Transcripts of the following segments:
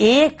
1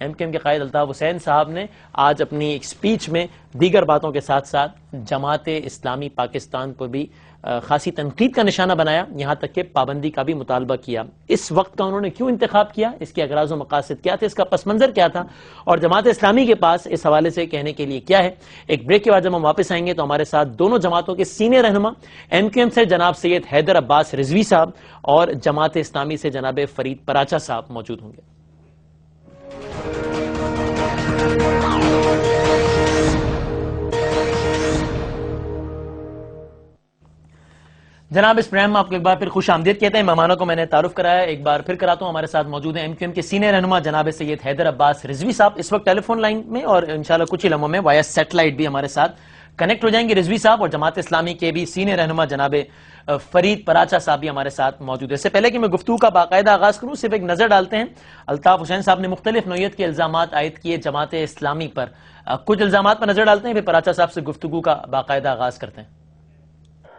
M Q M کے قائد الطاف حسین صاحب نے آج اپنی ایک سپیچ میں دیگر باتوں کے ساتھ ساتھ جماعت اسلامی پاکستان پر بھی خاصی تنقید کا نشانہ بنایا، یہاں تک کہ پابندی کا بھی مطالبہ کیا۔ اس وقت کا انہوں نے کیوں انتخاب کیا، اس کے اغراض و مقاصد کیا تھے، اس کا پس منظر کیا تھا، اور جماعت اسلامی کے پاس اس حوالے سے کہنے کے لیے کیا ہے۔ ایک بریک کے بعد جب ہم واپس آئیں گے تو ہمارے ساتھ دونوں جماعتوں کے سینئر رہنما ایم کیو ایم سے جناب سید حیدر عباس رضوی صاحب اور جماعت اسلامی سے جناب فرید پراچا صاحب موجود ہوں گے۔ جناب اس پروگرام میں آپ کو ایک بار پھر خوش آمدید کہتے ہیں۔ مہمانوں کو میں نے تعارف کرایا، ایک بار پھر کراتا ہوں۔ ہمارے ساتھ موجود ہیں ایم کیو ایم کے سینئر رہنما جناب سید حیدر عباس رضوی صاحب، اس وقت ٹیلی فون لائن میں، اور انشاءاللہ کچھ ہی لمحوں میں وائس سیٹلائٹ بھی ہمارے ساتھ کنیکٹ ہو جائیں گے رضوی صاحب، اور جماعت اسلامی کے بھی سینئر رہنما جناب فرید پراچا صاحب بھی ہمارے ساتھ موجود ہے۔ اس سے پہلے کہ میں گفتگو کا باقاعدہ آغاز کروں، صرف ایک نظر ڈالتے ہیں۔ الطاف حسین صاحب نے مختلف نوعیت کے الزامات عائد کیے جماعت اسلامی پر، کچھ الزامات پر نظر ڈالتے ہیں، پھر پراچا صاحب سے گفتگو کا باقاعدہ آغاز کرتے ہیں۔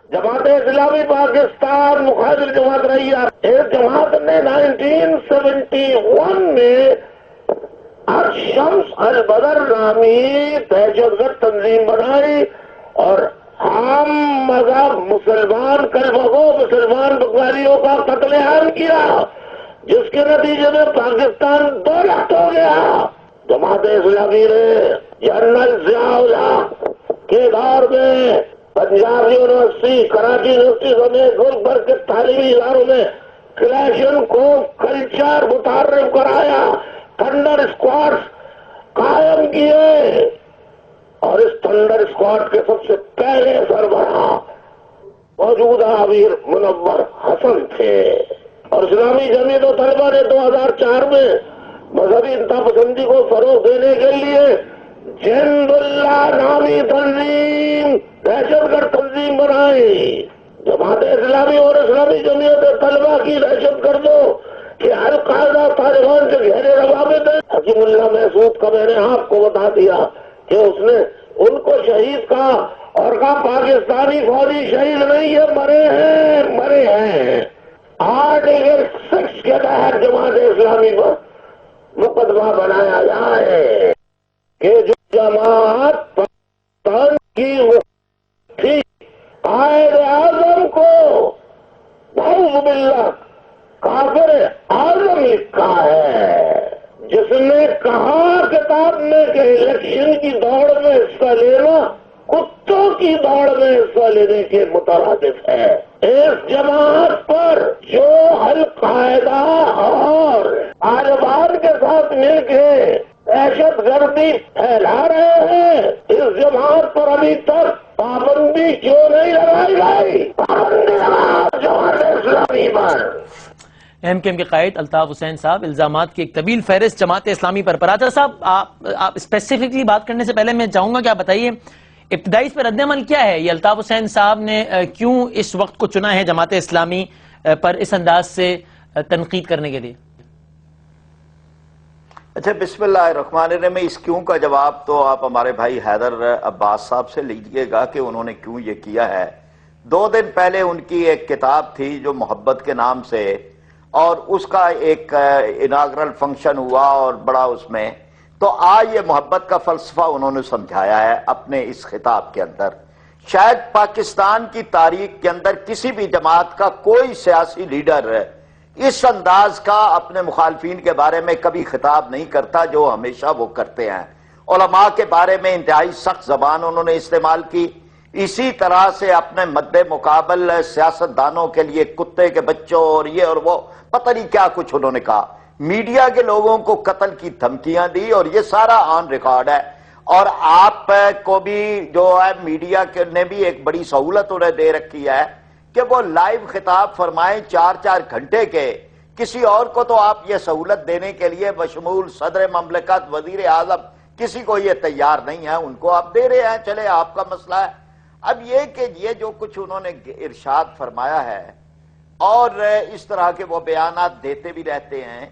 جماعت اسلامی پاکستان مخالف جماعت رہی ہے۔ اس جماعت نے 1971 میں الشمس البدر نامی دہشت گرد تنظیم بنائی اور عام مذہب مسلمان کلمہ گو مسلمان بغاریوں کا قتل عام کیا، جس کے نتیجے میں پاکستان 2 لاکھ ہو گیا۔ جماعت اسلامی نے جنرل ضیاء الحق کے دور میں پنجاب یونیورسٹی، کراچی یونیورسٹی سمیت ملک بھر کے تعلیمی اداروں میں کلیشن کو کلچر متعارف کرایا، تھنڈر اسکواڈ قائم کیے، اور اس تھنڈر اسکواڈ کے سب سے پہلے سربراہ موجودہ امیر منور حسن تھے، اور اسلامی جمعیت و طلبہ نے 2004 میں مذہبی انتہا پسندی کو فروغ دینے کے لیے جند اللہ نامی تنظیم، دہشت گرد تنظیم بنائی۔ جماعت اسلامی اور اسلامی جمعیت طلبہ کی دہشت گردوں کہ القاعدہ طالبان کے گہرے روابط ہیں۔ حکیم اللہ محسود کا میں نے آپ کو بتا دیا کہ اس نے ان کو شہید کہا، اور کہا پاکستانی فوجی شہید نہیں ہے، مرے ہیں۔ آرٹیکل 6 کے تحت جماعت اسلامی پر مقدمہ بنایا جائے کہ جو جماعت پاکستان کی تھی، قائد اعظم کو نعوذ باللہ کافر اعظم لکھا ہے، جس نے کہا کتاب میں کہ الیکشن کی دوڑ میں حصہ لینا کتوں کی دوڑ میں حصہ لینے کے مترادف ہے۔ اس جماعت پر جو القاعدہ اور طالبان کے ساتھ مل کے دہشت گردی پھیلا رہے ہیں، اس جماعت پر ابھی تک پابندی کیوں نہیں لگائی گئی؟ پابندی لگاؤ جماعت اسلامی پر۔ ایم کیو ایم کے قائد الطاف حسین صاحب، الزامات کی ایک طویل فہرست جماعت اسلامی پر۔ پراچا صاحب آپ اسپیسیفکلی بات کرنے سے پہلے میں چاہوں گا کہ آپ بتائیے ابتدائی اس پر رد عمل کیا ہے؟ یہ الطاف حسین صاحب نے کیوں اس وقت کو چنا ہے جماعت اسلامی پر اس انداز سے تنقید کرنے کے لیے؟ اچھا، بسم اللہ الرحمن الرحیم۔ اس کیوں کا جواب تو آپ ہمارے بھائی حیدر عباس صاحب سے لیجئے گا کہ انہوں نے کیوں یہ کیا ہے۔ 2 دن پہلے ان کی ایک کتاب تھی جو محبت کے نام سے، اور اس کا ایک اناگرل فنکشن ہوا اور بڑا اس میں، تو آج یہ محبت کا فلسفہ انہوں نے سمجھایا ہے اپنے اس خطاب کے اندر۔ شاید پاکستان کی تاریخ کے اندر کسی بھی جماعت کا کوئی سیاسی لیڈر اس انداز کا اپنے مخالفین کے بارے میں کبھی خطاب نہیں کرتا جو ہمیشہ وہ کرتے ہیں۔ علماء کے بارے میں انتہائی سخت زبان انہوں نے استعمال کی، اسی طرح سے اپنے مد مقابل سیاستدانوں کے لیے کتے کے بچوں اور یہ اور وہ پتہ نہیں کیا کچھ انہوں نے کہا، میڈیا کے لوگوں کو قتل کی دھمکیاں دی، اور یہ سارا آن ریکارڈ ہے۔ اور آپ کو بھی جو ہے میڈیا نے بھی ایک بڑی سہولت انہیں دے رکھی ہے کہ وہ لائیو خطاب فرمائیں 4 گھنٹے کے۔ کسی اور کو تو آپ یہ سہولت دینے کے لیے بشمول صدر مملکت، وزیر اعظم، کسی کو یہ تیار نہیں ہے، ان کو آپ دے رہے ہیں، چلے آپ کا مسئلہ ہے۔ اب یہ کہ یہ جو کچھ انہوں نے ارشاد فرمایا ہے اور اس طرح کے وہ بیانات دیتے بھی رہتے ہیں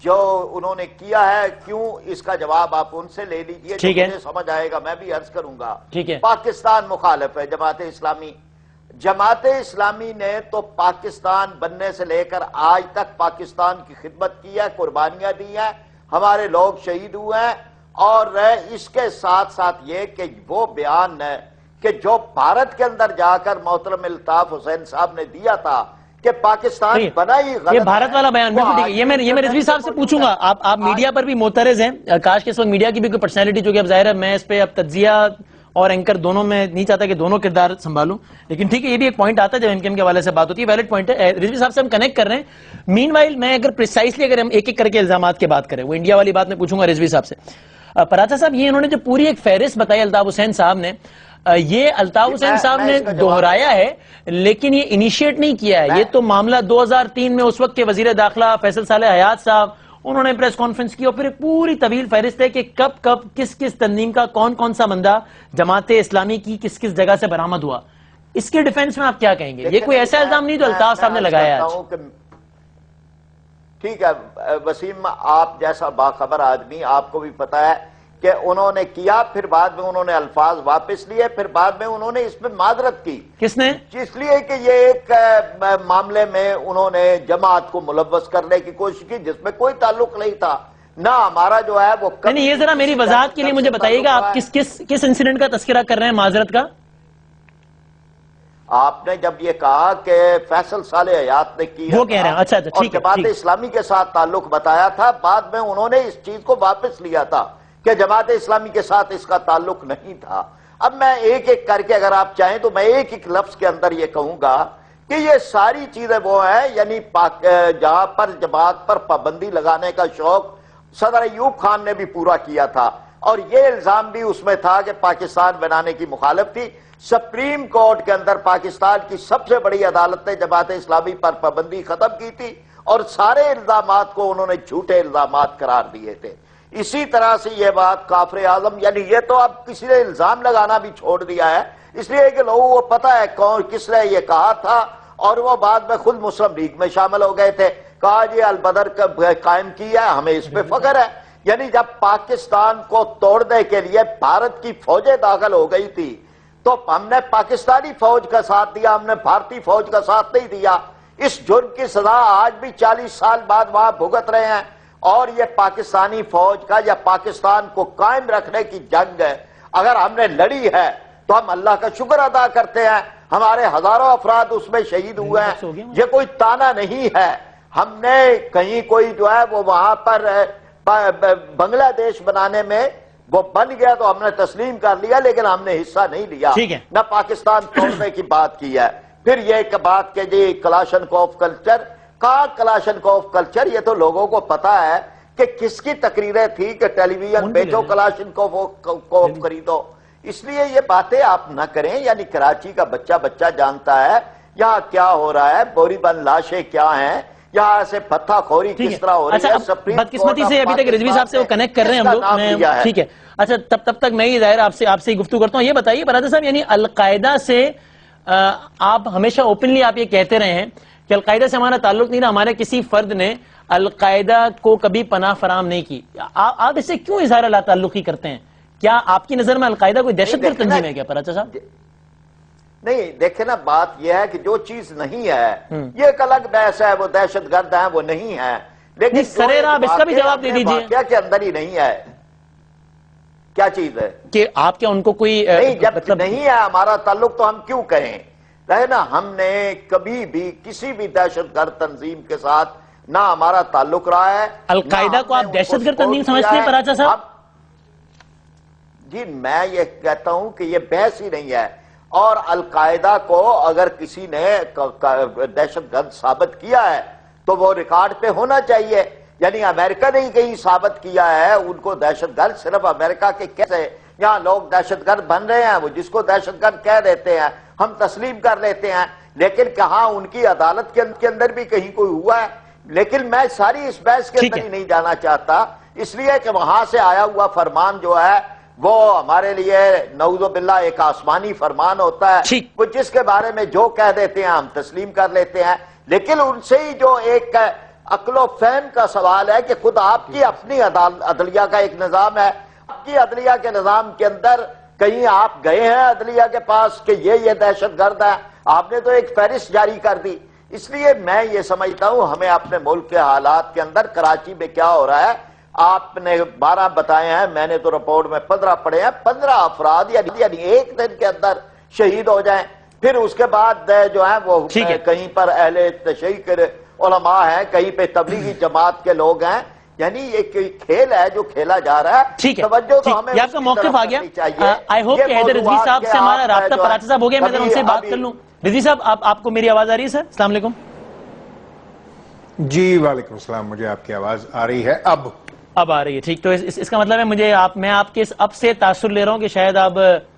جو انہوں نے کیا ہے، کیوں اس کا جواب آپ ان سے لے لیجئے، مجھے سمجھ آئے گا، میں بھی عرض کروں گا۔ پاکستان مخالف ہے جماعت اسلامی۔ جماعت اسلامی نے تو پاکستان بننے سے لے کر آج تک پاکستان کی خدمت کی ہے، قربانیاں دی ہیں، ہمارے لوگ شہید ہوئے ہیں، اور اس کے ساتھ ساتھ یہ کہ وہ بیان ہے کہ جو بھارت کے اندر جا کر محترم الطاف حسین صاحب نے دیا تھا کہ پاکستان بنا ہی غلط، یہ بھارت والا بیان بالکل ٹھیک ہے، یہ میں رضوی صاحب سے پوچھوں گا، آپ میڈیا پر بھی معترض ہیں، کاش کہ اس وقت میڈیا کی بھی کوئی پرسنالٹی، جو کہ اب ظاہر ہے میں اس پہ اب تجزیہ اور اینکر دونوں میں نہیں چاہتا کہ دونوں کردار سنبھالوں، لیکن ٹھیک ہے، یہ بھی ایک پوائنٹ آتا ہے جب ایم کے ایم کے حوالے سے بات ہوتی ہے، ویلڈ پوائنٹ ہے، رضوی صاحب سے ہم کنیکٹ کر رہے ہیں۔ مین وائل میں اگر پریسائسلی اگر ہم ایک ایک کر کے الزامات کی بات کریں، وہ انڈیا والی بات میں پوچھوں گا رضوی صاحب سے۔ پراچا صاحب، یہ انہوں نے جو پوری ایک فہرست بتائی الطاف حسین صاحب نے، یہ الطاف حسین صاحب نے دہرایا ہے لیکن یہ انیشیٹ نہیں کیا ہے، یہ تو معاملہ 2003 میں اس وقت کے وزیر داخلہ فیصل صالح حیات صاحب، انہوں نے پریس کانفرنس کی اور پھر ایک پوری طویل فہرست ہے کہ کب کب کس کس تنظیم کا کون سا بندہ جماعت اسلامی کی کس کس جگہ سے برآمد ہوا۔ اس کے ڈیفنس میں آپ کیا کہیں گے؟ یہ کوئی ایسا الزام نہیں جو الطاف صاحب نے لگایا ہے۔ ٹھیک ہے وسیم، آپ جیسا باخبر آدمی، آپ کو بھی پتا ہے کہ انہوں نے کیا، پھر بعد میں انہوں نے الفاظ واپس لیے، پھر بعد میں انہوں نے اس میں معذرت کی۔ کس نے؟ اس لیے کہ یہ ایک معاملے میں انہوں نے جماعت کو ملوث کرنے کی کوشش کی جس میں کوئی تعلق نہیں تھا، نہ ہمارا جو ہے وہ نہیں، یہ ذرا میری وضاحت کے لیے مجھے بتائیے گا، آپ کس انسیڈنٹ کا تذکرہ کر رہے ہیں معذرت کا؟ آپ نے جب یہ کہا کہ فیصل صالح حیات نے کی، وہ کہہ رہے ہیں، اچھا ٹھیک ہے، اور جماعت اسلامی کے ساتھ تعلق بتایا تھا، بعد میں انہوں نے اس چیز کو واپس لیا تھا کہ جماعت اسلامی کے ساتھ اس کا تعلق نہیں تھا۔ اب میں ایک ایک کر کے اگر آپ چاہیں تو میں ایک ایک لفظ کے اندر یہ کہوں گا کہ یہ ساری چیزیں وہ ہیں، یعنی جہاں پر جماعت پر پابندی لگانے کا شوق صدر ایوب خان نے بھی پورا کیا تھا، اور یہ الزام بھی اس میں تھا کہ پاکستان بنانے کی مخالف تھی۔ سپریم کورٹ کے اندر پاکستان کی سب سے بڑی عدالت نے جماعت اسلامی پر پابندی ختم کی تھی، اور سارے الزامات کو انہوں نے جھوٹے الزامات قرار دیے تھے۔ اسی طرح سے یہ بات کافر اعظم، یعنی یہ تو اب کسی نے الزام لگانا بھی چھوڑ دیا ہے، اس لیے کہ لوگوں کو پتا ہے کون کس نے یہ کہا تھا، اور وہ بعد میں خود مسلم لیگ میں شامل ہو گئے تھے، کہا یہ البدر کا قائم کیا ہے، ہمیں اس پہ فخر ہے۔ یعنی جب پاکستان کو توڑنے کے لیے بھارت کی فوجیں داخل ہو گئی تھی تو ہم نے پاکستانی فوج کا ساتھ دیا، ہم نے بھارتی فوج کا ساتھ نہیں دیا۔ اس جرم کی سزا آج بھی 40 سال بعد وہاں بھگت رہے ہیں، اور یہ پاکستانی فوج کا یا پاکستان کو قائم رکھنے کی جنگ ہے۔ اگر ہم نے لڑی ہے تو ہم اللہ کا شکر ادا کرتے ہیں، ہمارے ہزاروں افراد اس میں شہید ہوئے ہیں، یہ کوئی تانا نہیں ہے۔ ہم نے کہیں کوئی جو ہے وہ وہاں پر بنگلہ دیش بنانے میں وہ بن گیا تو ہم نے تسلیم کر لیا، لیکن ہم نے حصہ نہیں لیا، نہ پاکستان توڑنے کی بات کی ہے۔ پھر یہ ایک بات کہ جی کلاشنکوف کلچر، کہا کلاشنکوف کلچر، یہ تو لوگوں کو پتا ہے کہ کس کی تقریریں تھی کہ ٹیلی ویژن بیچو کلاشنکوف خریدو، اس لیے یہ باتیں آپ نہ کریں۔ یعنی کراچی کا بچہ جانتا ہے یہاں کیا ہو رہا ہے، بوری بند لاشیں کیا ہیں، یہاں سے پتھا خوری کس طرح ہو رہی ہے۔ بدقسمتی سے ابھی تک رضوی صاحب سے وہ کنیکٹ کر رہے ہیں ہم لوگ، ٹھیک ہے۔ اچھا تب تک میں ہی ظاہر آپ سے گفتگو کرتا ہوں۔ یہ بتائیے برادر صاحب، یعنی القاعدہ سے آپ ہمیشہ اوپنلی آپ یہ کہتے رہے ہیں کہ القاعدہ سے ہمارا تعلق نہیں رہا، ہمارے کسی فرد نے القاعدہ کو کبھی پناہ فراہم نہیں کی، آپ اس سے کیوں اظہار لا تعلقی کرتے ہیں؟ کیا آپ کی نظر میں القاعدہ کوئی دہشت گرد تنظیم ہے کیا پراچا صاحب؟ نہیں، دیکھیں نا، بات یہ ہے کہ جو چیز نہیں ہے یہ ایک الگ بحث ہے، وہ دہشت گرد ہے وہ نہیں ہے، لیکن سرے آپ اس کا بھی جواب دے دیجئے، واقعہ کے اندر ہی نہیں ہے۔ کیا چیز ہے کہ آپ کیا ان کو کوئی نہیں، جب نہیں ہے ہمارا تعلق تو ہم کیوں کہیں؟ رہے نا، ہم نے کبھی بھی کسی بھی دہشت گرد تنظیم کے ساتھ نہ ہمارا تعلق رہا ہے۔ القاعدہ کو آپ دہشت گرد تنظیم سمجھتے ہیں پراچا صاحب؟ جی میں یہ کہتا ہوں کہ یہ بحث ہی نہیں ہے، اور القاعدہ کو اگر کسی نے دہشت گرد ثابت کیا ہے تو وہ ریکارڈ پہ ہونا چاہیے۔ یعنی امریکہ نے ہی کہیں ثابت کیا ہے ان کو دہشت گرد، صرف امریکہ کے کیسے یہاں لوگ دہشت گرد بن رہے ہیں، وہ جس کو دہشت گرد کہہ دیتے ہیں ہم تسلیم کر لیتے ہیں، لیکن کہاں ان کی عدالت کے اندر بھی کہیں کوئی ہوا ہے؟ لیکن میں ساری اس بحث کے اندر ہی نہیں جانا چاہتا، اس لیے کہ وہاں سے آیا ہوا فرمان جو ہے وہ ہمارے لیے نعوذ باللہ ایک آسمانی فرمان ہوتا ہے، وہ جس کے بارے میں جو کہہ دیتے ہیں ہم تسلیم کر لیتے ہیں۔ لیکن ان سے ہی جو ایک عقل و فہم کا سوال ہے کہ خود آپ کی اپنی عدلیہ کا ایک نظام ہے، آپ کی عدلیہ کے نظام کے اندر کہیں آپ گئے ہیں عدلیہ کے پاس کہ یہ دہشت گرد ہے؟ آپ نے تو ایک فہرست جاری کر دی۔ اس لیے میں یہ سمجھتا ہوں ہمیں اپنے ملک کے حالات کے اندر کراچی میں کیا ہو رہا ہے آپ نے 12 بتائے ہیں، میں نے تو رپورٹ میں 15 پڑھے ہیں. 15 افراد یعنی ایک دن کے اندر شہید ہو جائیں. پھر اس کے بعد جو ہے وہ کہیں پر اہل تشیع کے علماء ہیں، کہیں پہ تبلیغی جماعت کے لوگ ہیں. یعنی یہ کھیل ہے جو کھیلا جا رہا ہے. توجہ تو ہمیں یہ آپ کا موقف آ گیا. آئی ہوپ کہ حیدر رضوی صاحب سے ہمارا رابطہ پراچہ صاحب ہو گیا. میں ذرا ان سے بات کر لوں. رضوی صاحب آپ کو میری آواز آ رہی ہے؟ سر السلام علیکم. جی وعلیکم السلام. مجھے آپ کی آواز آ رہی ہے اب آ رہی ہے. ٹھیک. تو اس کا مطلب ہے میں آپ کے اس اب سے تاثر لے رہا ہوں کہ شاید آپ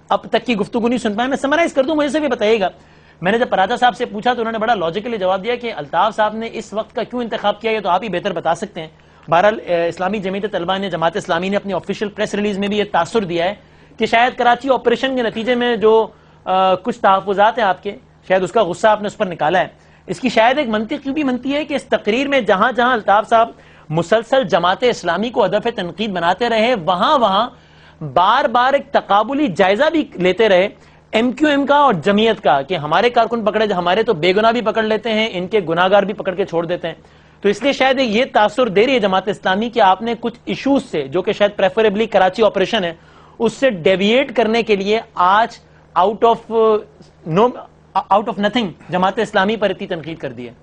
اب تک کی گفتگو نہیں سن پائے. میں سمرائز کر دوں، مجھے سے بھی بتائیے گا. میں نے جب پراچہ صاحب سے پوچھا تو انہوں نے بڑا لاجیکلی جواب دیا کہ الطاف صاحب نے اس وقت کا کیوں انتخاب کیا، یہ تو آپ ہی بہتر بتا سکتے ہیں. بہرحال اسلامی جمعیت طلبہ نے، جماعت اسلامی نے اپنی آفیشیل پریس ریلیز میں بھی یہ تاثر دیا ہے کہ شاید کراچی آپریشن کے نتیجے میں جو کچھ تحفظات ہیں آپ کے، شاید اس کا غصہ آپ نے اس پر نکالا ہے. اس کی شاید ایک منطق بھی بنتی ہے کہ اس تقریر میں جہاں جہاں الطاف صاحب مسلسل جماعت اسلامی کو ہدف تنقید بناتے رہے، وہاں بار بار ایک تقابلی جائزہ بھی لیتے رہے ایم کیو ایم کا اور جمعیت کا کہ ہمارے کارکن پکڑے، ہمارے تو بے گناہ بھی پکڑ لیتے ہیں، ان کے گناہگار بھی پکڑ کے چھوڑ دیتے ہیں. تو اس لیے شاید یہ تاثر دے رہی ہے جماعت اسلامی کہ آپ نے کچھ ایشوز سے، جو کہ شاید پریفریبلی کراچی آپریشن ہے، اس سے ڈیویٹ کرنے کے لیے آج out of nothing Jamaat Islami پر اتنی تنقید کر دی ہے.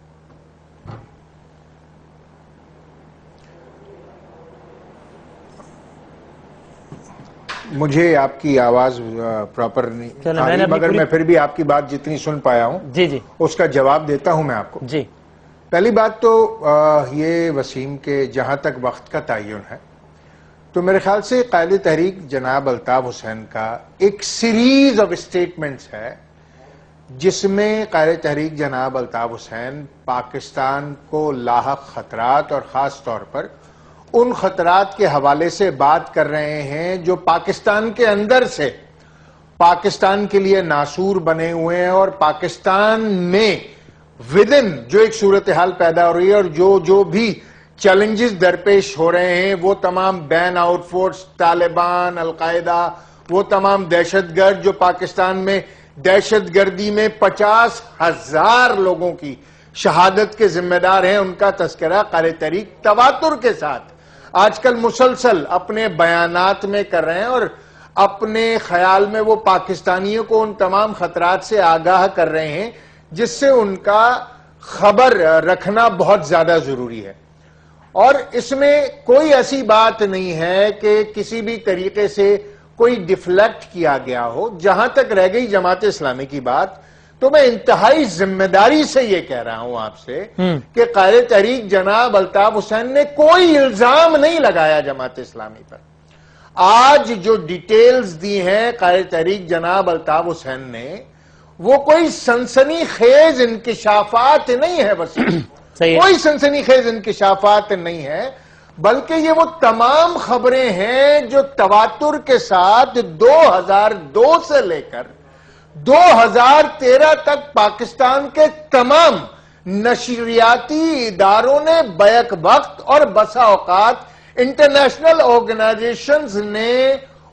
مجھے آپ کی آواز پراپر نہیں آ رہی، مگر میں پھر بھی آپ کی بات جتنی سن پایا ہوں جی اس کا جواب دیتا ہوں میں آپ کو. جی پہلی بات تو یہ وسیم کے جہاں تک وقت کا تعین ہے تو میرے خیال سے قائد تحریک جناب الطاف حسین کا ایک سیریز آف اسٹیٹمنٹس ہے جس میں قائد تحریک جناب الطاف حسین پاکستان کو لاحق خطرات اور خاص طور پر ان خطرات کے حوالے سے بات کر رہے ہیں جو پاکستان کے اندر سے پاکستان کے لیے ناسور بنے ہوئے ہیں، اور پاکستان میں ودن جو ایک صورتحال پیدا ہو رہی ہے اور جو بھی چیلنجز درپیش ہو رہے ہیں، وہ تمام بین آؤٹ فورس، طالبان، القاعدہ، وہ تمام دہشت گرد جو پاکستان میں دہشت گردی میں 50,000 لوگوں کی شہادت کے ذمہ دار ہیں، ان کا تذکرہ قائد تحریک تواتر کے ساتھ آج کل مسلسل اپنے بیانات میں کر رہے ہیں، اور اپنے خیال میں وہ پاکستانیوں کو ان تمام خطرات سے آگاہ کر رہے ہیں جس سے ان کا خبر رکھنا بہت زیادہ ضروری ہے. اور اس میں کوئی ایسی بات نہیں ہے کہ کسی بھی طریقے سے کوئی ڈیفلیکٹ کیا گیا ہو. جہاں تک رہ گئی جماعت اسلامی کی بات، تو میں انتہائی ذمہ داری سے یہ کہہ رہا ہوں آپ سے کہ قائد تحریک جناب الطاف حسین نے کوئی الزام نہیں لگایا جماعت اسلامی پر. آج جو ڈیٹیلز دی ہیں قائد تحریک جناب الطاف حسین نے، وہ کوئی سنسنی خیز انکشافات نہیں ہے، بس کوئی سنسنی خیز انکشافات نہیں ہے، بلکہ یہ وہ تمام خبریں ہیں جو تواتر کے ساتھ 2002 سے لے کر 2013 تک پاکستان کے تمام نشریاتی اداروں نے بیک وقت اور بسا اوقات انٹرنیشنل آرگنائزیشنز نے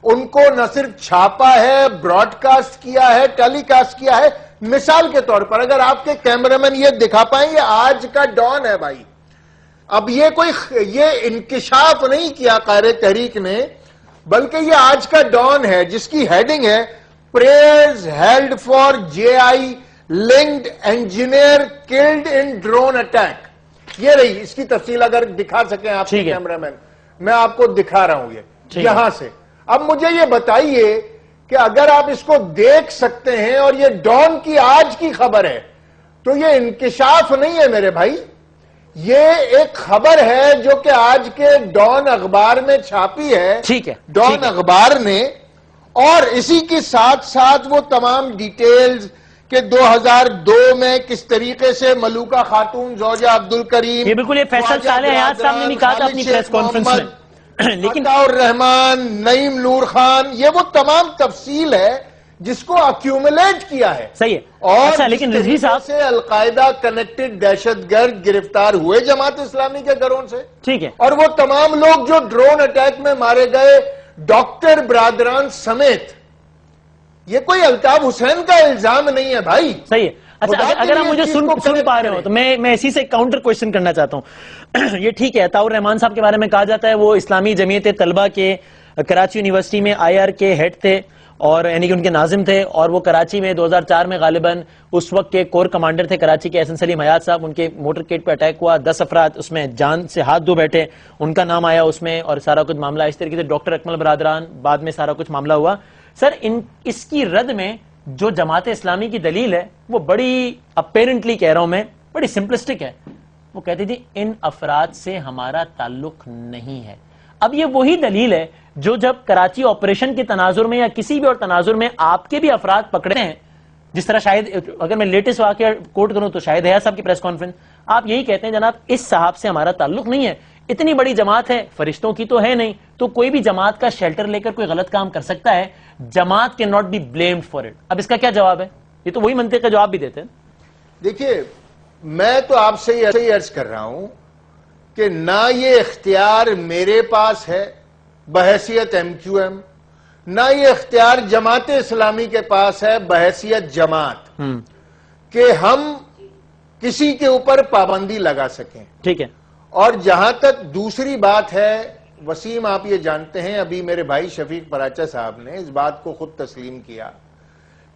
ان کو نہ صرف چھاپا ہے، براڈ کاسٹ کیا ہے، ٹیلی کاسٹ کیا ہے. مثال کے طور پر اگر آپ کے کیمرامین یہ دکھا پائیں، یہ آج کا ڈان ہے بھائی. اب یہ انکشاف نہیں کیا قائد تحریک نے، بلکہ یہ آج کا ڈان ہے جس کی ہیڈنگ ہے prayers held for JI linked engineer killed in drone attack. یہ رہی اس کی تفصیل، اگر دکھا سکیں آپ کے کیمرامین. میں آپ کو دکھا رہا ہوں یہ یہاں سے. اب مجھے یہ بتائیے کہ اگر آپ اس کو دیکھ سکتے ہیں اور یہ ڈان کی آج کی خبر ہے تو یہ انکشاف نہیں ہے میرے بھائی، یہ ایک خبر ہے جو کہ آج کے ڈان اخبار میں چھاپی ہے ڈان اخبار نے، اور اسی کے ساتھ ساتھ وہ تمام ڈیٹیلز کہ 2002 میں کس طریقے سے ملوکہ خاتون زوجہ عبد الکریم، یہ بالکل یہ فیصل صالح حیات صاحب نے بھی کہا تھا اپنی پریس کانفرنس میں، لیکن عطا الرحمان، نعیم نور خان، یہ وہ تمام تفصیل ہے جس کو ایکیومولیٹ کیا ہے. صحیح ہے. اور لیکن رضوی صاحب سے القاعدہ کنیکٹڈ دہشت گرد گرفتار ہوئے جماعت اسلامی کے گھروں سے، ٹھیک ہے، اور وہ تمام لوگ جو ڈرون اٹیک میں مارے گئے ڈاکٹر برادران سمیت، یہ کوئی الطاف حسین کا الزام نہیں ہے بھائی. صحیح ہے. اچھا اگر آپ مجھے سن پا رہے ہو تو میں اسی سے کاؤنٹر کوشچن کرنا چاہتا ہوں. یہ ٹھیک ہے، عطاء الرحمان صاحب کے بارے میں کہا جاتا ہے وہ اسلامی جمعیت طلبہ کے کراچی یونیورسٹی میں IR کے ہیڈ تھے، اور یعنی کہ ان کے ناظم تھے، اور وہ کراچی میں 2004 میں غالباً اس وقت کے کور کمانڈر تھے کراچی کے احسن سلیم حیات صاحب. ان کے موٹر کیٹ پہ اٹیک ہوا، 10 افراد اس میں جان سے ہاتھ دھو بیٹھے، ان کا نام آیا اس میں، اور سارا کچھ معاملہ اس طریقے سے ڈاکٹر اکمل برادران بعد میں سارا کچھ معاملہ ہوا. سر اس کی رد میں جو جماعت اسلامی کی دلیل ہے وہ بڑی اپیرنٹلی کہہ رہا ہوں میں، بڑی سمپلسٹک ہے. وہ کہتی تھی ان افراد سے ہمارا تعلق نہیں ہے. اب یہ وہی دلیل ہے جو جب کراچی آپریشن کے تناظر میں یا کسی بھی اور تناظر میں آپ کے بھی افراد پکڑے ہیں، جس طرح شاید اگر میں لیٹسٹ واقعہ کوٹ کروں تو شاہد حیات صاحب کی پریس کانفرنس، آپ یہی کہتے ہیں جناب اس صاحب سے ہمارا تعلق نہیں ہے. اتنی بڑی جماعت ہے، فرشتوں کی تو ہے نہیں، تو کوئی بھی جماعت کا شیلٹر لے کر کوئی غلط کام کر سکتا ہے. جماعت کے not be blamed for it. اب اس کا کیا جواب ہے؟ یہ تو وہی منطق کا جواب بھی دیتے ہیں. دیکھیے میں تو آپ سے یہ عرض کر رہا ہوں کہ نہ یہ اختیار میرے پاس ہے بحیثیت MQM، نہ یہ اختیار جماعت اسلامی کے پاس ہے بحیثیت جماعت کہ ہم کسی کے اوپر پابندی لگا سکیں. ٹھیک ہے. اور جہاں تک دوسری بات ہے وسیم، آپ یہ جانتے ہیں ابھی میرے بھائی شفیق پراچا صاحب نے اس بات کو خود تسلیم کیا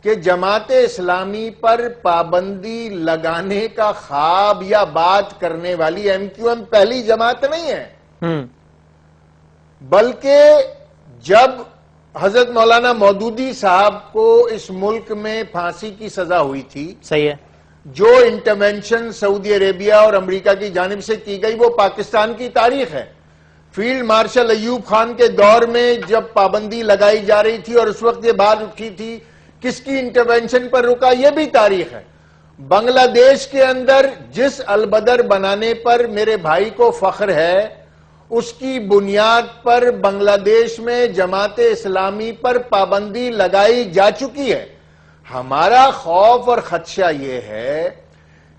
کہ جماعت اسلامی پر پابندی لگانے کا خواب یا بات کرنے والی MQM پہلی جماعت نہیں ہے، بلکہ جب حضرت مولانا مودودی صاحب کو اس ملک میں پھانسی کی سزا ہوئی تھی، صحیح ہے، جو انٹرونشن سعودی عربیہ اور امریکہ کی جانب سے کی گئی وہ پاکستان کی تاریخ ہے. فیلڈ مارشل ایوب خان کے دور میں جب پابندی لگائی جا رہی تھی اور اس وقت یہ بات اٹھی تھی کس کی انٹرونشن پر رکا، یہ بھی تاریخ ہے. بنگلہ دیش کے اندر جس البدر بنانے پر میرے بھائی کو فخر ہے اس کی بنیاد پر بنگلہ دیش میں جماعت اسلامی پر پابندی لگائی جا چکی ہے. ہمارا خوف اور خدشہ یہ ہے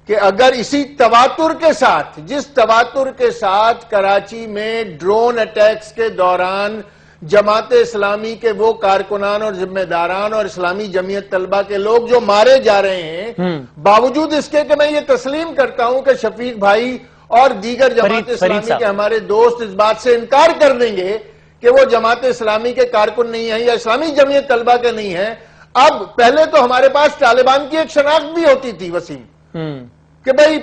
کہ اگر اسی تواتر کے ساتھ، جس تواتر کے ساتھ کراچی میں ڈرون اٹیکس کے دوران جماعت اسلامی کے وہ کارکنان اور ذمہ داران اور اسلامی جمعیت طلبہ کے لوگ جو مارے جا رہے ہیں، باوجود اس کے کہ میں یہ تسلیم کرتا ہوں کہ شفیق بھائی اور دیگر جماعت اسلامی کے ہمارے دوست اس بات سے انکار کر دیں گے کہ وہ جماعت اسلامی کے کارکن نہیں ہیں یا اسلامی جمعیت طلبہ کے نہیں ہیں. اب پہلے تو ہمارے پاس طالبان کی ایک شناخت بھی ہوتی تھی وسیم کہ بھئی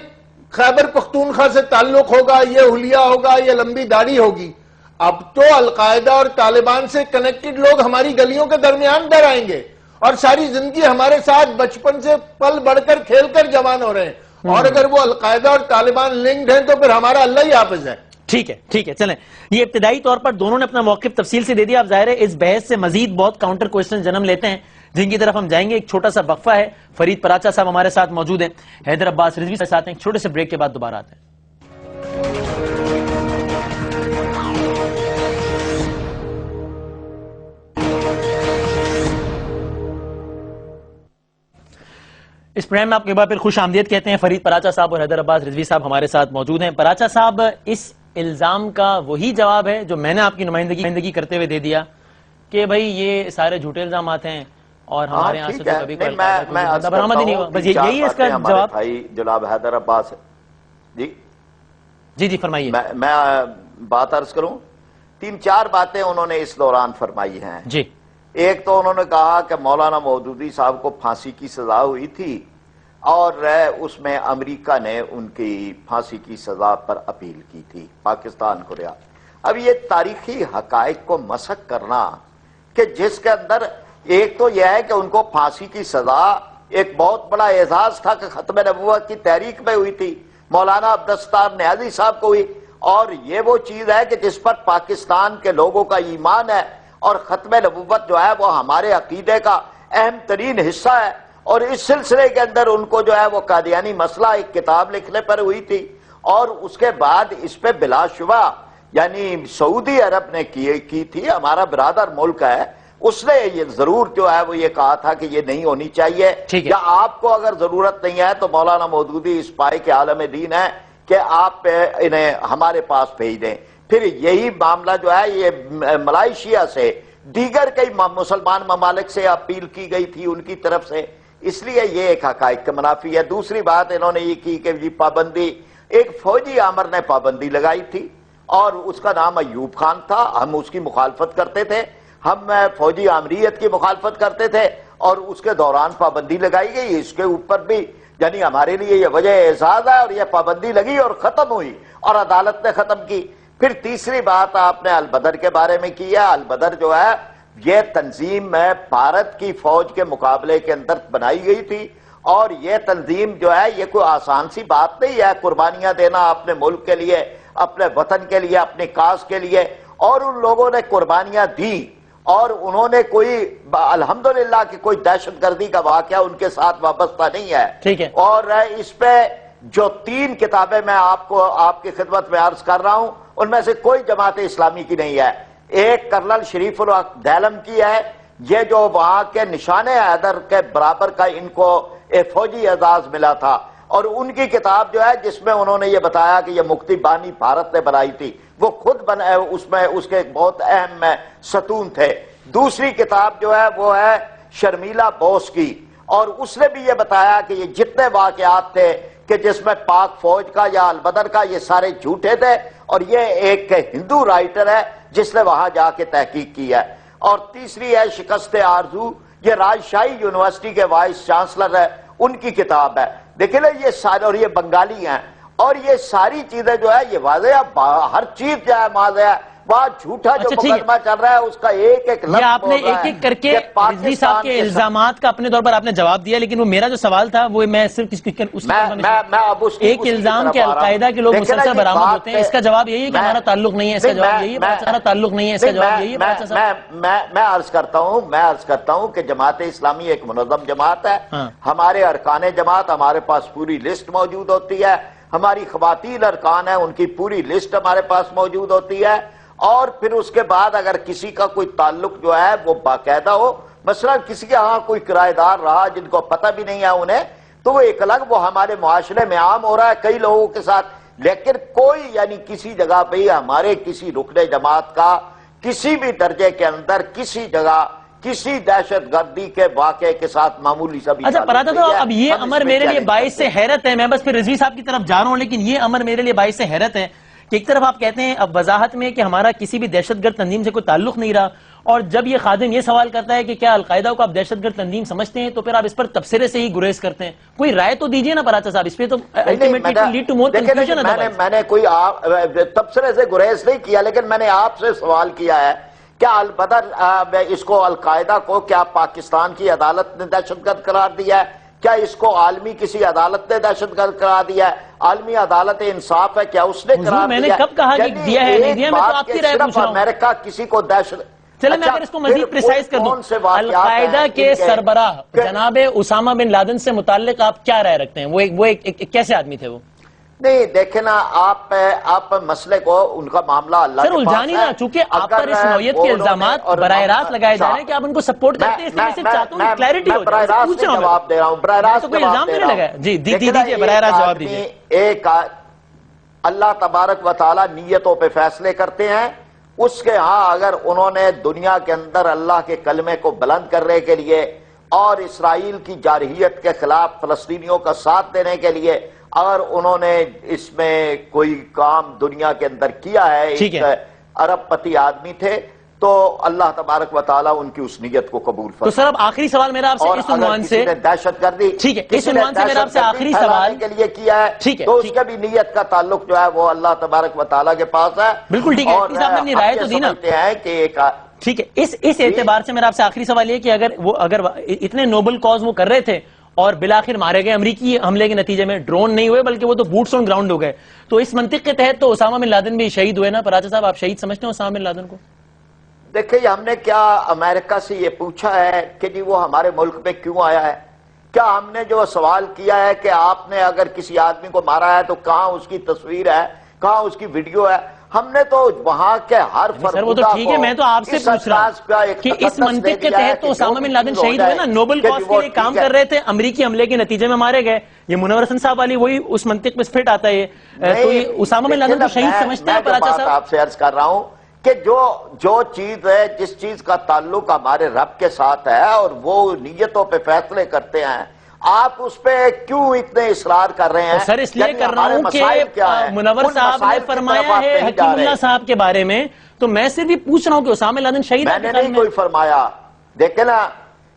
خیبر پختونخوا سے تعلق ہوگا، یہ حلیہ ہوگا، یہ لمبی داڑھی ہوگی. اب تو القاعدہ اور طالبان سے کنیکٹڈ لوگ ہماری گلیوں کے درمیان ڈر آئیں گے اور ساری زندگی ہمارے ساتھ بچپن سے پل بڑھ کر کھیل کر جوان ہو رہے ہیں، اور اگر وہ القاعدہ اور طالبان لنکڈ ہیں تو پھر ہمارا اللہ ہی حافظ ہے. ٹھیک ہے، ٹھیک ہے، چلیں. یہ ابتدائی طور پر دونوں نے اپنا موقف تفصیل سے دے دیا. اب ظاہر ہے اس بحث سے مزید بہت کاؤنٹر کوئسچن جنم لیتے ہیں جن کی طرف ہم جائیں گے. ایک چھوٹا سا وقفہ ہے. فرید پراچا صاحب ہمارے ساتھ موجود ہیں، حیدر عباس رضوی کے ساتھ ہیں. ایک چھوٹے سے بریک کے بعد دوبارہ آتے ہیں. اس پروگرام میں آپ کے بعد پھر خوش آمدید کہتے ہیں. فرید پراچا صاحب اور حیدر عباس رضوی صاحب ہمارے ساتھ موجود ہیں. پراچا صاحب، اس الزام کا وہی جواب ہے جو میں نے آپ کی نمائندگی کرتے ہوئے دے دیا کہ بھئی یہ سارے جھوٹے الزامات ہیں اور ہمارے یہاں سے تو کبھی کوئی بندہ برآمد ہی نہیں ہوا. بس یہی ہے اس کا جواب. بھائی جناب حیدر عباس جی فرمائیے. میں بات عرض کروں. 3-4 باتیں انہوں نے اس دوران فرمائی ہیں. جی. ایک تو انہوں نے کہا کہ مولانا مودودی صاحب کو پھانسی کی سزا ہوئی تھی اور اس میں امریکہ نے ان کی پھانسی کی سزا پر اپیل کی تھی پاکستان کو رہا. اب یہ تاریخی حقائق کو مسخ کرنا کہ جس کے اندر ایک تو یہ ہے کہ ان کو پھانسی کی سزا ایک بہت بڑا اعزاز تھا کہ ختم نبوت کی تحریک میں ہوئی تھی، مولانا عبدالستار نیازی صاحب کو ہوئی، اور یہ وہ چیز ہے کہ جس پر پاکستان کے لوگوں کا ایمان ہے، اور ختم نبوت جو ہے وہ ہمارے عقیدے کا اہم ترین حصہ ہے. اور اس سلسلے کے اندر ان کو جو ہے وہ قادیانی مسئلہ ایک کتاب لکھنے پر ہوئی تھی، اور اس کے بعد اس پہ بلا شبہ یعنی سعودی عرب نے کی تھی، ہمارا برادر ملک ہے، اس نے یہ ضرور جو ہے وہ یہ کہا تھا کہ یہ نہیں ہونی چاہیے، یا آپ کو اگر ضرورت نہیں ہے تو مولانا مودودی اس پائے کے عالم دین ہے کہ آپ انہیں ہمارے پاس بھیج دیں. پھر یہی معاملہ جو ہے یہ ملائیشیا سے دیگر کئی مسلمان ممالک سے اپیل کی گئی تھی ان کی طرف سے، اس لیے یہ ایک حقائق کا منافی ہے. دوسری بات انہوں نے یہ کی کہ یہ پابندی ایک فوجی آمر نے پابندی لگائی تھی اور اس کا نام ایوب خان تھا. ہم اس کی مخالفت کرتے تھے, ہم فوجی آمریت کی مخالفت کرتے تھے اور اس کے دوران پابندی لگائی گئی. اس کے اوپر بھی یعنی ہمارے لیے یہ وجہ اعزاز ہے اور یہ پابندی لگی اور ختم ہوئی اور عدالت نے ختم کی. پھر تیسری بات آپ نے البدر کے بارے میں کی ہے. البدر جو ہے یہ تنظیم بھارت کی فوج کے مقابلے کے اندر بنائی گئی تھی اور یہ تنظیم جو ہے یہ کوئی آسان سی بات نہیں ہے. قربانیاں دینا اپنے ملک کے لیے, اپنے وطن کے لیے, اپنی کاز کے لیے, اور ان لوگوں نے قربانیاں دی اور انہوں نے کوئی الحمدللہ کہ کوئی دہشت گردی کا واقعہ ان کے ساتھ وابستہ نہیں ہے. ٹھیک ہے. اور اس پہ جو 3 کتابیں میں آپ کی خدمت میں عرض کر رہا ہوں ان میں سے کوئی جماعت اسلامی کی نہیں ہے. ایک کرنل شریف الحق دیلم کی ہے, یہ جو وہاں کے نشان حیدر کے برابر کا ان کو ایک فوجی اعزاز ملا تھا, اور ان کی کتاب جو ہے جس میں انہوں نے یہ بتایا کہ یہ مکتی بانی بھارت نے بنائی تھی, وہ خود اس میں اس کے بہت اہم ستون تھے. دوسری کتاب جو ہے وہ ہے شرمیلا بوس کی, اور اس نے بھی یہ بتایا کہ یہ جتنے واقعات تھے کہ جس میں پاک فوج کا یا البدر کا یہ سارے جھوٹے تھے, اور یہ ایک ہندو رائٹر ہے جس نے وہاں جا کے تحقیق کی ہے. اور تیسری ہے شکست آرزو, یہ راجشاہی یونیورسٹی کے وائس چانسلر ہے, ان کی کتاب ہے. دیکھیں نا یہ سارے, اور یہ بنگالی ہیں, اور یہ ساری چیزیں جو ہے یہ واضح ہے, ہر چیز جو ہے واضح ہے. وہاں جھوٹا جو مقدمہ چل رہا ہے اس کا ایک ایک لفظ یہ آپ نے ایک ایک کر کے رضوی صاحب کے الزامات کا اپنے طور پر آپ نے جواب دیا, لیکن وہ میرا جو سوال تھا وہ میں صرف ایک الزام کے القاعدہ کے لوگ مسلسل برآمد ہوتے ہیں, اس کا جواب یہی ہے کہ ہمارا تعلق نہیں ہے, اس کا جواب یہی ہے ہمارا تعلق نہیں ہے, اس کا جواب یہی ہے. میں عرض کرتا ہوں کہ جماعت اسلامی ایک منظم جماعت ہے. ہمارے ارکان جماعت, ہمارے پاس پوری لسٹ موجود ہوتی ہے, ہماری خواتین ارکان ہیں ان کی پوری لسٹ ہمارے پاس موجود ہوتی ہے. اور پھر اس کے بعد اگر کسی کا کوئی تعلق جو ہے وہ باقاعدہ ہو, مثلا کسی کے ہاں کوئی کرایہ دار رہا جن کو پتہ بھی نہیں ہے انہیں, تو وہ ایک الگ, وہ ہمارے معاشرے میں عام ہو رہا ہے کئی لوگوں کے ساتھ. لیکن کوئی یعنی کسی جگہ پہ ہمارے کسی رکن جماعت کا کسی بھی درجے کے اندر کسی جگہ کسی دہشت گردی کے واقعے کے ساتھ معمولی سا بھی. اچھا پراتا تو اب یہ امر میرے لیے باعث سے حیرت ہے, میں بس پھر رضوی صاحب کی طرف جا رہا ہوں, لیکن یہ امر میرے لیے باعث سے حیرت ہے کہ ایک طرف آپ کہتے ہیں اب وضاحت میں کہ ہمارا کسی بھی دہشت گرد تنظیم سے کوئی تعلق نہیں رہا, اور جب یہ خادم یہ سوال کرتا ہے کہ کیا القاعدہ کو آپ دہشت گرد تنظیم سمجھتے ہیں تو پھر آپ اس پر تبصرے سے ہی گریز کرتے ہیں. کوئی رائے تو دیجئے نا پراچا صاحب, اس پہ تو میں نے کوئی تبصرے سے گریز نہیں کیا, لیکن میں نے آپ سے سوال کیا ہے کیا البدر اس کو القاعدہ کو کیا پاکستان کی عدالت نے دہشت گرد قرار دیا ہے, کیا اس کو عالمی کسی عدالت نے دہشت گرد قرار دیا ہے, عالمی عدالت انصاف ہے کیا اس نے قرار دیا؟ میں نے کب کہا کہ دیا ہے نہیں دیا, میں تو آپ کی رائے پوچھ رہا ہوں. امریکہ کسی کو دہشت, چلے میں اگر اس کو مزید پریسائز کر دوں, القاعدہ کے سربراہ جناب اسامہ بن لادن سے متعلق آپ کیا رائے رکھتے ہیں, وہ ایک کیسے آدمی تھے وہ؟ نہیں دیکھیں نا آپ مسئلے کو ان کا معاملہ اللہ کے پاس ہے. سر الجھانی نا, چونکہ آپ پر اس نوعیت کے الزامات براہ راست لگائے جا رہے ہیں کہ آپ ان کو سپورٹ کرتے ہیں, اس لیے میں صرف چاہتا ہوں کہ کلیئرٹی ہو جائے, پوچھ رہا ہوں, جواب دے رہا ہوں, براہ راست کوئی الزام تو نہیں لگا. جی دیجئے براہ راست جواب دیجئے. ایک اللہ تبارک و تعالی نیتوں پہ فیصلے کرتے ہیں, اس کے ہاں اگر انہوں نے دنیا کے اندر اللہ کے کلمے کو بلند کرنے کے لیے اور اسرائیل کی جارحیت کے خلاف فلسطینیوں کا ساتھ دینے کے لیے اگر انہوں نے اس میں کوئی کام دنیا کے اندر کیا ہے, ایک عرب پتی آدمی تھے, تو اللہ تبارک و تعالیٰ ان کی اس نیت کو قبول فرمائے. تو سر اب آخری سوال میرا آپ سے اس عنوان سے, دہشت گردی ٹھیک ہے, اس عنوان سے میرا آپ سے آخری سوال کے لیے کیا ہے, تو اس کا بھی نیت کا تعلق جو ہے وہ اللہ تبارک و تعالیٰ کے پاس ہے. بالکل ٹھیک ہے, اس آپ نے اپنی رائے تو دی نا. ٹھیک ہے, اس اعتبار سے میرا آپ سے آخری سوال یہ کہ اگر اتنے نوبل کاز وہ کر رہے تھے اور بالآخر مارے گئے امریکی حملے کے نتیجے میں, ڈرون نہیں ہوئے بلکہ وہ تو بوٹس آن گراؤنڈ ہو گئے, تو اس منطق کے تحت تو اسامہ بن لادن بھی شہید ہوئے نا پراچا صاحب, آپ شہید سمجھتے ہیں اسامہ بن لادن کو؟ دیکھیں ہم نے کیا امریکہ سے یہ پوچھا ہے کہ جی وہ ہمارے ملک میں کیوں آیا ہے, کیا ہم نے جو سوال کیا ہے کہ آپ نے اگر کسی آدمی کو مارا ہے تو کہاں اس کی تصویر ہے, کہاں اس کی ویڈیو ہے؟ ہم نے تو وہاں کے ہر سر وہ تو ٹھیک ہے, میں تو آپ سے پوچھ رہا ہوں کہ اس منطق کے تحت تو اسامہ بن لادن شہید ہوئے نا, نوبل کاز کے لیے کام کر رہے تھے, امریکی حملے کے نتیجے میں مارے گئے. یہ منور حسن صاحب والی وہی اس منطق میں فٹ آتا ہے, تو یہ اسامہ بن لادن کو شہید سمجھتے ہیں پراچا صاحب؟ آپ سے عرض کر رہا ہوں کہ جو چیز ہے, جس چیز کا تعلق ہمارے رب کے ساتھ ہے اور وہ نیتوں پہ فیصلے کرتے ہیں, آپ اس پہ کیوں اتنے اصرار کر رہے ہیں؟ سر اس لیے یعنی کر رہا ہمارے ہوں مسائل کیا کہ ہیں؟ منور ان صاحب نے مسائل کی فرمایا طرف آپ ہے نہیں حکیم جا رہے۔ اللہ صاحب کے بارے میں، تو میں صرف یہ پوچھ رہا ہوں کہ اسامہ بن لادن شہید میں نے نہیں کوئی فرمایا، دیکھیں نا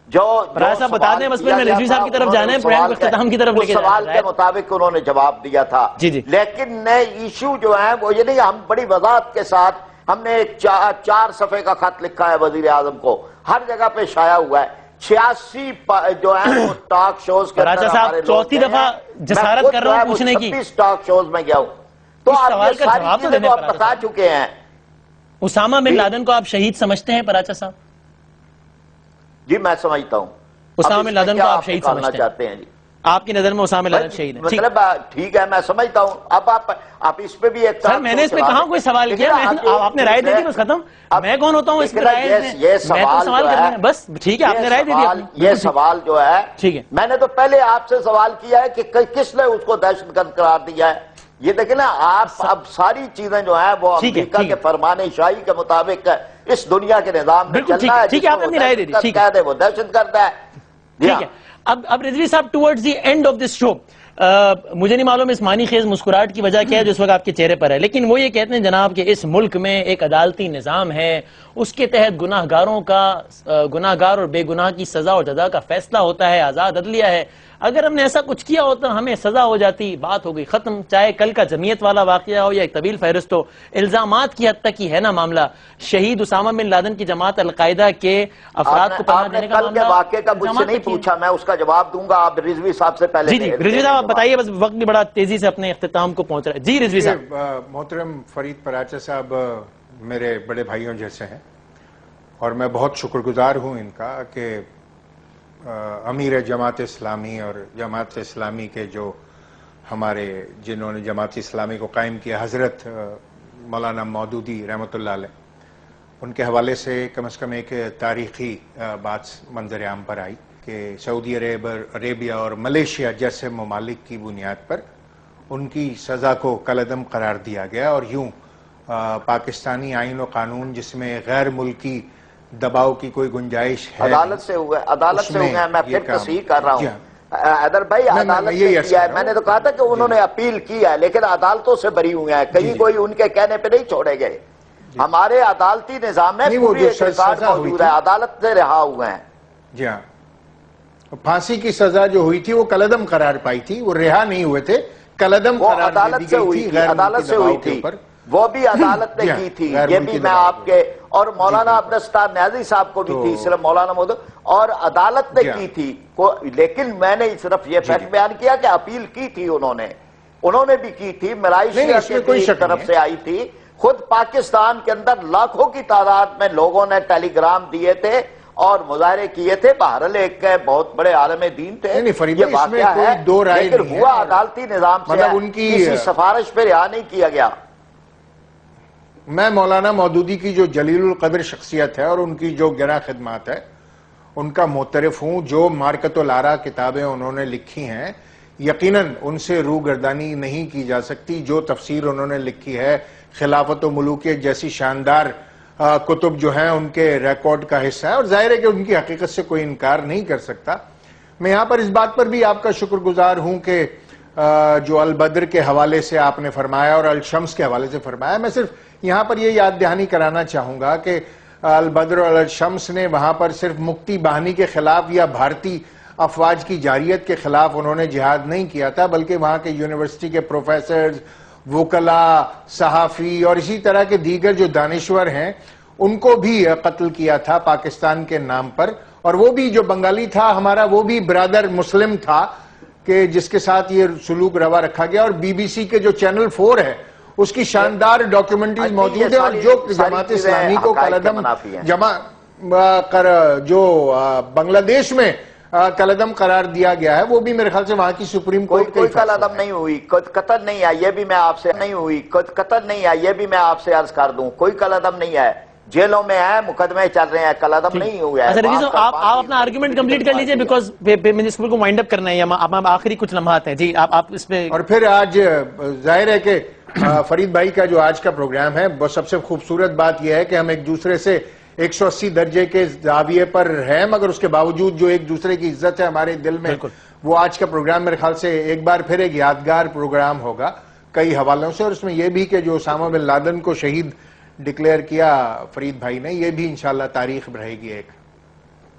جو فراز صاحب بتا دیں، بس پھر میں رضوی صاحب کی طرف جانا ہے، پروگرام کو اختتام کی طرف لے کے اس سوال جانا کے ہے۔ مطابق انہوں نے جواب دیا تھا، جی جی۔ لیکن نئے ایشو جو ہیں وہ یہ نہیں، ہم بڑی وضاحت کے ساتھ ہم نے ایک 4 صفحے کا خط لکھا ہے وزیر اعظم کو، ہر جگہ پہ شائع ہوا ہے، 86 جو ہیں وہ ٹاک شوز کے راجہ صاحب چوتھی دفعہ جسارت کر رہا ہوں پوچھنے کی، 26 ٹاک شوز میں گیا ہوں، تو اس آپ سوال یہ کا ساری جواب تو چیزیں دینے تو آپ پر بتا چکے ہیں۔ اسامہ بن لادن کو آپ شہید سمجھتے ہیں پراچا صاحب؟ جی میں سمجھتا ہوں۔ اسامہ بن لادن کو آپ شہید نکالنا سمجھتے چاہتے ہیں جی؟ آپ کی نظر میں اسامہ بن لادن شہید ہیں؟ ٹھیک مطلب ٹھیک ہے، میں سمجھتا ہوں، اب آپ اس پہ بھی ایک سر میں نے اس پہ کہاں کوئی سوال کیا، آپ نے رائے دے دی بس ختم، میں کون ہوتا ہوں اس پہ رائے دینے؟ یہ میں تو سوال کرنا ہے بس، ٹھیک ہے آپ نے رائے دے دی، یہ سوال جو ہے ٹھیک ہے، میں نے تو پہلے آپ سے سوال کیا ہے کہ کس نے اس کو دہشت گرد قرار دیا ہے؟ یہ دیکھیں نا آپ اب ساری چیزیں جو ہیں وہ امریکہ کے فرمان شاہی کے مطابق اس دنیا کے نظام میں چلنا ہے، ٹھیک ہے آپ نے اپنی رائے دے دی، ٹھیک ہے وہ دہشت گرد ہے۔ ٹھیک ہے، اب رضوی صاحب towards the end of this show مجھے نہیں معلوم اس معنی خیز مسکراہٹ کی وجہ کیا ہے جو اس وقت آپ کے چہرے پر ہے، لیکن وہ یہ کہتے ہیں جناب کہ اس ملک میں ایک عدالتی نظام ہے، اس کے تحت گناہگار اور بے گناہ کی سزا اور جزا کا فیصلہ ہوتا ہے، آزاد عدلیہ ہے، اگر ہم نے ایسا کچھ کیا ہوتا ہمیں سزا ہو جاتی، بات ہو گئی ختم، چاہے کل کا جمعیت والا واقعہ ہو یا ایک طویل فہرست ہو، الزامات کی حد تک ہی ہے نا معاملہ، شہید اسامہ بن لادن کی جماعت القاعدہ کے افراد کو پناہ دینے کا کل کے واقعے کا مجھ سے نہیں پوچھا، میں اس کا جواب دوں گا، آپ رضوی صاحب سے پہلے جی رضوی صاحب آپ بتائیے، بس وقت بھی بڑا تیزی سے اپنے اختتام کو پہنچ رہا ہے۔ جی رضوی صاحب۔ محترم فرید پراچا صاحب میرے بڑے بھائیوں جیسے ہیں اور میں بہت شکر گزار ہوں ان کا کہ امیر جماعت اسلامی اور جماعت اسلامی کے جو ہمارے جنہوں نے جماعت اسلامی کو قائم کیا حضرت مولانا مودودی رحمۃ اللہ علیہ، ان کے حوالے سے کم از کم ایک تاریخی بات منظر عام پر آئی کہ سعودی عربیہ اور ملیشیا جیسے ممالک کی بنیاد پر ان کی سزا کو کالعدم قرار دیا گیا، اور یوں پاکستانی آئین و قانون جس میں غیر ملکی دباؤ کی کوئی گنجائش ہے، عدالت سے ہوئے ہیں، میں پھر تصحیح کر رہا ہوں حیدر بھائی، عدالت سے کیا ہے، میں نے تو کہا تھا کہ انہوں نے اپیل کی ہے لیکن عدالتوں سے بری ہوئے ہیں، کہیں کوئی ان کے کہنے پہ نہیں چھوڑے گئے، ہمارے عدالتی نظام میں پوری ایک ریکارڈ موجود ہے، عدالت سے رہا ہوئے ہیں۔ جی ہاں، پھانسی کی سزا جو ہوئی تھی وہ کالعدم قرار پائی تھی، وہ رہا نہیں ہوئے تھے، کالعدم قرار دے دی گئی تھی، عدالت سے ہوئی تھی، وہ بھی عدالت نے کی تھی، یہ بھی میں آپ کے اور مولانا عبدالستار نیازی صاحب کو بھی تھی، صرف مولانا مودود اور عدالت نے کی تھی، لیکن میں نے صرف یہ فیکٹ بیان کیا کہ اپیل کی تھی انہوں نے بھی کی تھی، ملائیشیا کی طرف سے آئی تھی، خود پاکستان کے اندر لاکھوں کی تعداد میں لوگوں نے ٹیلی گرام دیے تھے اور مظاہرے کیے تھے، بہرحال ایک بہت بڑے عالم دین تھے، یہ واقعہ ہے، لیکن ہوا عدالتی نظام سے ہے، کسی سفارش پہ رہا نہیں کیا گیا۔ میں مولانا مودودی کی جو جلیل القدر شخصیت ہے اور ان کی جو گراں خدمات ہے ان کا معترف ہوں، جو مارکت الآراء کتابیں انہوں نے لکھی ہیں یقیناً ان سے روگردانی نہیں کی جا سکتی، جو تفسیر انہوں نے لکھی ہے خلافت و ملوکیت جیسی شاندار کتب جو ہیں ان کے ریکارڈ کا حصہ ہے، اور ظاہر ہے کہ ان کی حقیقت سے کوئی انکار نہیں کر سکتا۔ میں یہاں پر اس بات پر بھی آپ کا شکر گزار ہوں کہ جو البدر کے حوالے سے آپ نے فرمایا اور الشمس کے حوالے سے فرمایا، میں صرف یہاں پر یہ یاد دہانی کرانا چاہوں گا کہ البدر اور الشمس نے وہاں پر صرف مکتی باہنی کے خلاف یا بھارتی افواج کی جارحیت کے خلاف انہوں نے جہاد نہیں کیا تھا، بلکہ وہاں کے یونیورسٹی کے پروفیسرز، وکلاء، صحافی اور اسی طرح کے دیگر جو دانشور ہیں ان کو بھی قتل کیا تھا پاکستان کے نام پر، اور وہ بھی جو بنگالی تھا ہمارا وہ بھی برادر مسلم تھا کہ جس کے ساتھ یہ سلوک روا رکھا گیا، اور بی بی سی کے جو چینل 4 ہے اس کی شاندار ڈاکیومنٹریز موجود ہیں، اور جو جماعت اسلامی کو کالعدم جو بنگلہ دیش میں کالعدم قرار دیا گیا ہے وہ بھی میرے خیال سے وہاں کی سپریم کورٹ کوئی کالعدم نہیں ہوئی، قتل نہیں ہے، یہ بھی میں آپ سے قتل نہیں ہے، یہ بھی میں آپ سے عرض کر دوں، کوئی کالعدم نہیں ہے، جیلوں میں ہے، مقدمے چل رہے ہیں، کالعدم نہیں ہوئے ہیں۔ آپ اپنا آرگیومنٹ کمپلیٹ کر لیجئے بیکاز مجھے کو وائنڈ اپ کرنا ہے، آخری کچھ لمحات ہیں۔ جی آپ اس پہ، اور پھر آج ظاہر ہے کہ فرید بھائی کا جو آج کا پروگرام ہے وہ سب سے خوبصورت بات یہ ہے کہ ہم ایک دوسرے سے 180 درجے کے زاویے پر ہے، مگر اس کے باوجود جو ایک دوسرے کی عزت ہے ہمارے دل میں، وہ آج کا پروگرام میرے خیال سے ایک بار پھر ایک یادگار پروگرام ہوگا کئی حوالوں سے، اور اس میں یہ بھی کہ جو اسامہ بن لادن کو شہید ڈکلیئر کیا فرید بھائی نے، یہ بھی انشاءاللہ تاریخ رہے گی ایک.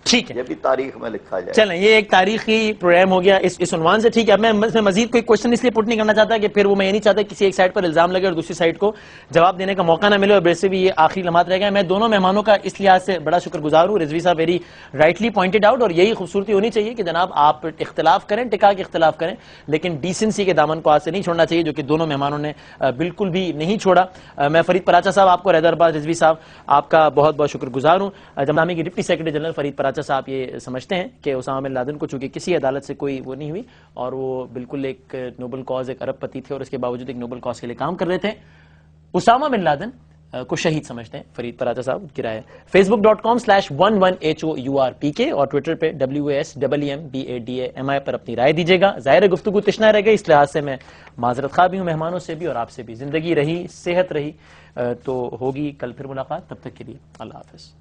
ٹھیک ہے، یہ بھی تاریخ میں لکھا جائے. چلیں یہ ایک تاریخی پروگرام ہو گیا اس عنوان سے. ٹھیک ہے، میں مزید کوئی کوشچن اس لیے پٹ نہیں کرنا چاہتا کہ پھر وہ میں یہ نہیں چاہتا کسی ایک سائڈ پر الزام لگے اور دوسری سائڈ کو جواب دینے کا موقع نہ ملے، اور ویسے بھی یہ آخری لمحات رہ گئے. میں دونوں مہمانوں کا اس لحاظ سے بڑا شکر گزار ہوں. رضوی صاحب ویری رائٹلی پوائنٹڈ آؤٹ، اور یہی خوبصورتی ہونی چاہیے کہ جناب آپ اختلاف کریں، ٹکا کے اختلاف کریں، لیکن ڈیسنسی کے دامن کو ہاتھ سے نہیں چھوڑنا چاہیے، جو کہ دونوں مہمانوں نے بالکل بھی نہیں چھوڑا. میں فرید پراچا صاحب آپ کو، حیدرآباد رضوی صاحب آپ کا بہت بہت شکر گزار ہوں. جماعت کی deputy secretary general Farid Paracha صاحب یہ سمجھتے ہیں کہ اسامہ بن لادن کو چونکہ کسی عدالت سے کوئی وہ نہیں ہوئی اور وہ بالکل ایک نوبل کاز، ایک ارب پتی تھے اور اس کے باوجود ایک نوبل کاز کے لیے کام کر رہے تھے، اسامہ بن لادن کو شہید سمجھتے ہیں فرید پراچا صاحب کی رائے. facebook.com/11HOURPK اور ٹویٹر پہ WASEMBADAMI پر اپنی رائے دیجیے گا. ظاہر گفتگو تشنا رہ گئی، اس لحاظ سے میں معذرت خواہ بھی ہوں مہمانوں سے بھی اور آپ سے بھی. زندگی رہی، صحت رہی تو ہوگی کل پھر ملاقات. تب تک کے لیے اللہ حافظ.